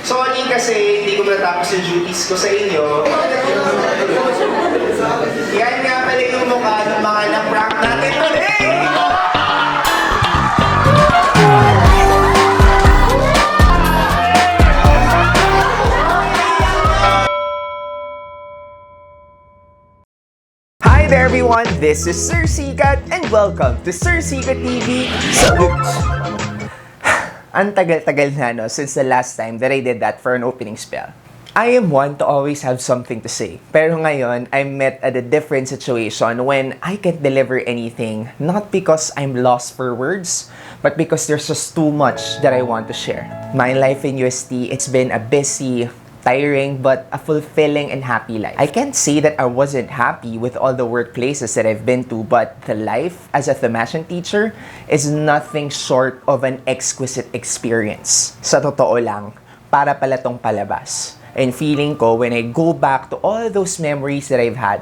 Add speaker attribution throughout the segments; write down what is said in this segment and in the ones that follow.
Speaker 1: Sorry kasi hindi ko matapos yung duties ko sa inyo. Yan nga pala yung mukha ng mga na-prank natin today! Hi there everyone, this is Sir Sikat and welcome to Sir Sikat TV. Ang tagal-tagal na since the last time that I did that for an opening spell. I am one to always have something to say. Pero ngayon, I'm met at a different situation when I can't deliver anything, not because I'm lost for words, but because there's just too much that I want to share. My life in UST, it's been a busy, tiring, but a fulfilling and happy life. I can't say that I wasn't happy with all the workplaces that I've been to, but the life as a Thomasian teacher is nothing short of an exquisite experience. Sa totoo lang, para pala tong palabas. And feeling ko, when I go back to all those memories that I've had,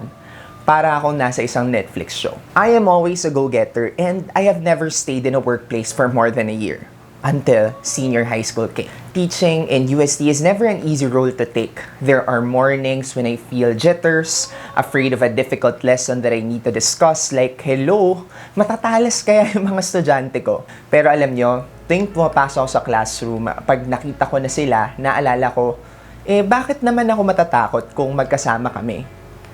Speaker 1: para akong nasa isang Netflix show. I am always a go-getter and I have never stayed in a workplace for more than a year. Until senior high school came. Teaching in UST is never an easy role to take. There are mornings when I feel jitters, afraid of a difficult lesson that I need to discuss, like, hello, matatalas kaya yung mga estudyante ko. Pero alam nyo, tuwing pumapasok ako sa classroom, pag nakita ko na sila, naalala ko, bakit naman ako matatakot kung magkasama kami?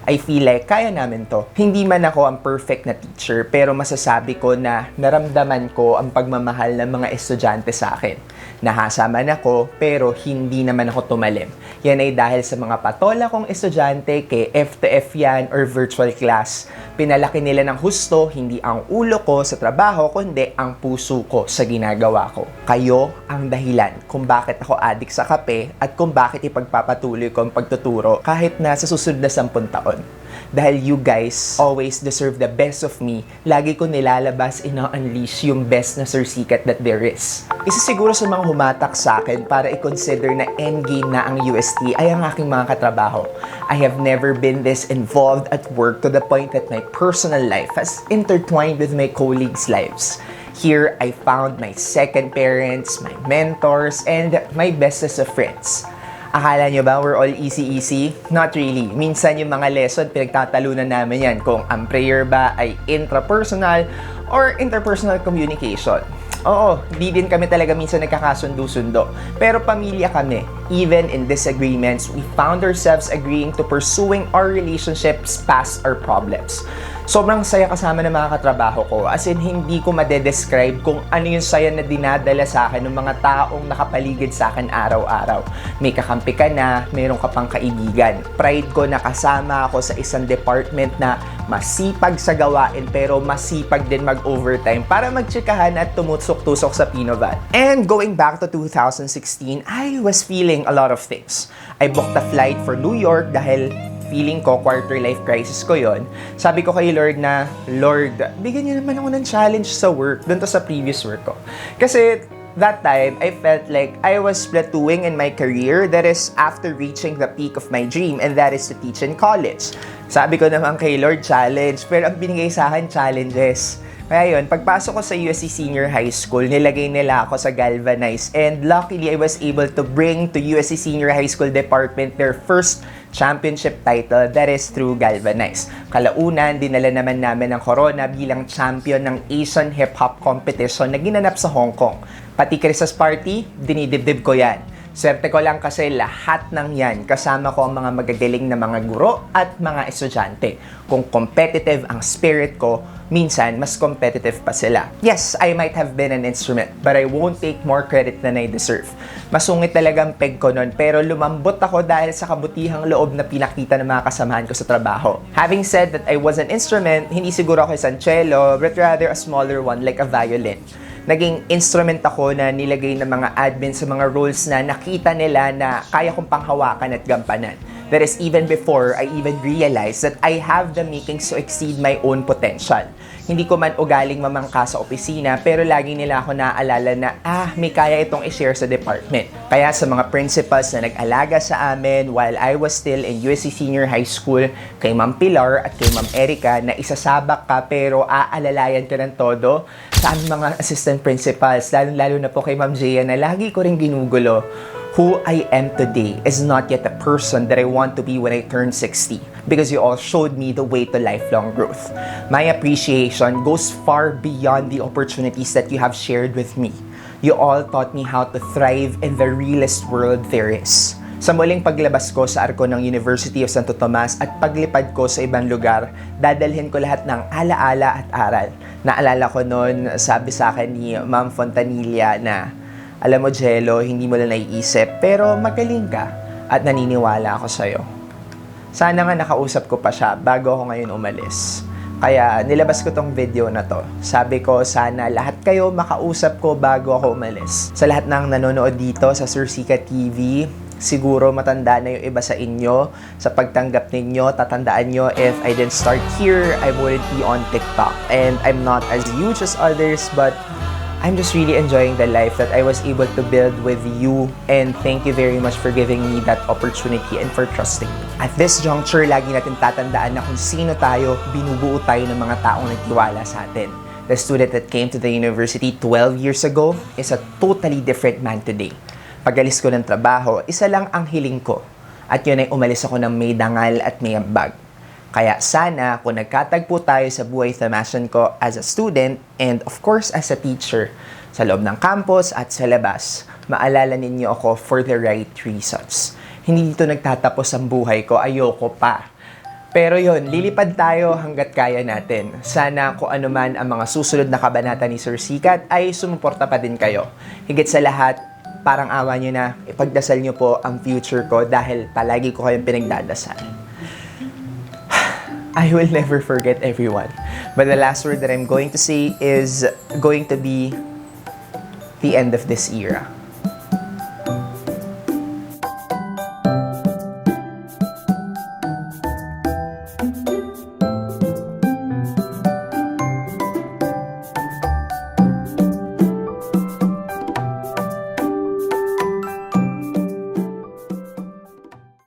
Speaker 1: I feel like kaya namin to. Hindi man ako ang perfect na teacher, pero masasabi ko na naramdaman ko ang pagmamahal ng mga estudyante sa akin. Nahasa man ako, pero hindi naman ako tumalim. Yan ay dahil sa mga patola kong estudyante, kay F to F yan or virtual class. Pinalaki nila ng husto, hindi ang ulo ko sa trabaho, kundi ang puso ko sa ginagawa ko. Kayo ang dahilan kung bakit ako adik sa kape at kung bakit ipagpapatuloy ko ang pagtuturo kahit na sa susunod na 10 taon. Dahil you guys always deserve the best of me, lagi ko nilalabas, ina-unleash yung best na Sir Sikat that there is. Isa siguro sa mga humatak sa akin para i-consider na endgame na ang UST ay ang aking mga katrabaho. I have never been this involved at work to the point that my personal life has intertwined with my colleagues' lives. Here, I found my second parents, my mentors, and my bestest of friends. Akala nyo ba we're all easy-easy? Not really. Minsan yung mga lesson, pinagtatalunan namin yan kung ang prayer ba ay intrapersonal or interpersonal communication. Oo, di din kami talaga minsan nagkakasundo-sundo. Pero pamilya kami. Even in disagreements, we found ourselves agreeing to pursuing our relationships past our problems. Sobrang saya kasama ng mga katrabaho ko. As in, hindi ko madedescribe kung ano yung saya na dinadala sa akin ng mga taong nakapaligid sa akin araw-araw. May kakampi ka na, mayroon ka pang kaibigan. Pride ko na kasama ako sa isang department na masipag sa gawain pero masipag din mag-overtime para magtsikahan at tumutusok-tusok sa Pinoval. And going back to 2016, I was feeling a lot of things. I booked a flight for New York dahil feeling ko, quarter life crisis ko yon. Sabi ko kay Lord na, Lord, bigyan niyo naman ako ng challenge sa work, dun to sa previous work ko. Kasi that time, I felt like I was plateauing in my career, that is after reaching the peak of my dream, and that is to teach in college. Sabi ko naman kay Lord, challenge, pero ang binigay sa akin, challenges. Kaya yun, pagpasok ko sa USC Senior High School, nilagay nila ako sa Galvanize. And luckily, I was able to bring to USC Senior High School Department their first championship title, that is through Galvanize. Kalaunan, dinala naman namin ang Corona bilang champion ng Asian Hip Hop Competition na ginanap sa Hong Kong. Pati Christmas party, dinidibdib ko yan. Swerte ko lang kasi lahat ng yan, kasama ko ang mga magagaling na mga guro at mga estudyante. Kung competitive ang spirit ko, minsan mas competitive pa sila. Yes, I might have been an instrument, but I won't take more credit than I deserve. Masungit talagang peg ko nun, pero lumambot ako dahil sa kabutihang loob na pinakita ng mga kasamahan ko sa trabaho. Having said that I was an instrument, hindi siguro ako isang cello, but rather a smaller one like a violin. Naging instrument ako na nilagay ng mga admin sa mga roles na nakita nila na kaya kong panghawakan at gampanan. That is even before I even realized that I have the makings to exceed my own potential. Hindi ko man ugaling mamangka sa opisina, pero lagi nila ako naaalala na, may kaya itong i-share sa department. Kaya sa mga principals na nag-alaga sa amin while I was still in USC Senior High School, kay Ma'am Pilar at kay Ma'am Erica, na isasabak ka pero aalalayan ka ng todo, sa aming mga assistant principals, lalo na po kay Ma'am Gia na lagi ko rin ginugulo. Who I am today is not yet the person that I want to be when I turn 60 because you all showed me the way to lifelong growth. My appreciation goes far beyond the opportunities that you have shared with me. You all taught me how to thrive in the realest world there is. Sa muling paglabas ko sa arko ng University of Santo Tomas at paglipad ko sa ibang lugar, dadalhin ko lahat ng alaala at aral. Naalala ko noon, sabi sa akin ni Ma'am Fontanilla na, alam mo, Jello, hindi mo lang naiisip, pero magaling ka at naniniwala ako sa'yo. Sana nga nakausap ko pa siya bago ako ngayon umalis. Kaya nilabas ko tong video na to. Sabi ko, sana lahat kayo makausap ko bago ako umalis. Sa lahat ng nanonood dito sa Sir Sika TV, siguro matanda na yung iba sa inyo. Sa pagtanggap ninyo, tatandaan nyo, if I didn't start here, I wouldn't be on TikTok. And I'm not as huge as others, but I'm just really enjoying the life that I was able to build with you, and thank you very much for giving me that opportunity and for trusting me. At this juncture, lagi natin tatandaan na kung sino tayo, binubuo tayo ng mga taong nagtiwala sa atin. The student that came to the university 12 years ago is a totally different man today. Pag-alis ko ng trabaho, isa lang ang hiling ko, at yun ay umalis ako ng may dangal at may ambag. Kaya sana kung nagkatagpo tayo sa buhay tamasyon ko as a student and of course as a teacher sa loob ng campus at sa labas, maalala ninyo ako for the right reasons. Hindi dito nagtatapos ang buhay ko, ayoko pa. Pero yon, lilipad tayo hanggat kaya natin. Sana kung ano man ang mga susunod na kabanata ni Sir Sikat ay sumuporta pa din kayo. Higit sa lahat, parang awa nyo na ipagdasal nyo po ang future ko dahil palagi ko kayong pinagdadasal. I will never forget everyone. But the last word that I'm going to say is going to be the end of this era.